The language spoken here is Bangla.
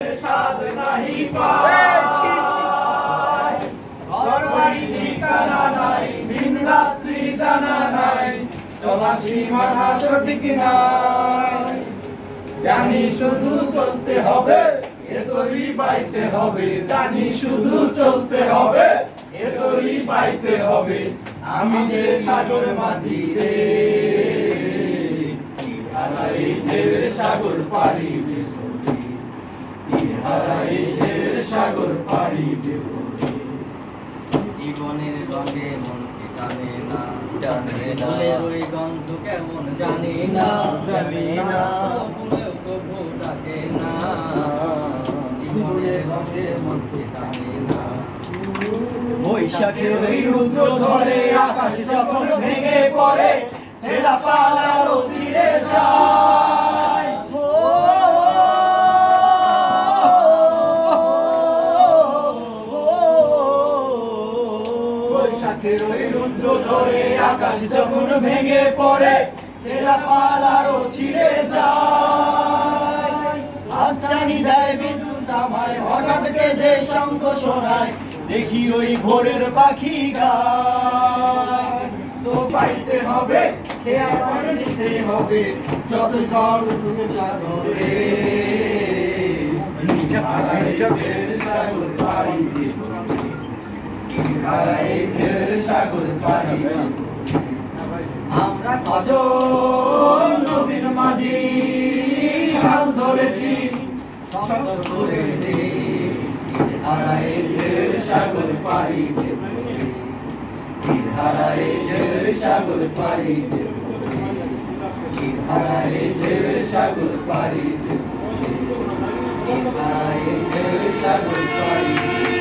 স্বাদ নাহি পাই, ঘরবাড়ি ঠিকানা নাই, দিন রাত্রি জানা নাই, চলা সীমানা সঠিক নাই। জানি শুধু চলতে হবে, এ দড়ি বাইতে হবে, জানি শুধু চলতে হবে, এ দড়ি বাইতে হবে। আমি যে সাগর মাঝি রে, হারাই ঢের সাগর পাড়ি দেব, হারাই ঢের সাগর পাড়ি দেব। জীবনের রঙে মনকে টানে না, ফুলের ওই গন্ধ কেমন জানি না, ফুলেও কবু ডাকে না। জীবনের রঙে মনকে টানে না। বৈশাখের ওই রুদ্র ঝড়ে আকাশ যখন ভেঙে পড়ে, ছেঁড়া পালারও ছিঁড়ে যায়। বৈশাখের ওই রুদ্র ঝড়ে আকাশ যখন ভেঙে পড়ে, ছেঁড়া পালারও ছিঁড়ে যায়। হাতছানি দেয় বিদ্যুৎ আমায়, হঠাৎ যে শঙ্খ শোনায়, দেখি ওই ভোরের পাখি গায়। তো পাইতে হবে, খেয়া পানি নিতে হবে, যত ঝড় উঠুক সাগরে, হারাই ঢের সাগর পাড়ি দেব, হারাই ঢের সাগর পাড়ি দেব। আমরা কজন নবীন মাঝি হাল ধরেছি শক্ত করে রে, হারাই ঢের সাগর পাড়ি দেব, হারাই ঢের সাগর পাড়ি দেব, হারাই ঢের সাগর পাড়ি দেব, হারাই ঢের সাগর পাড়ি দেব।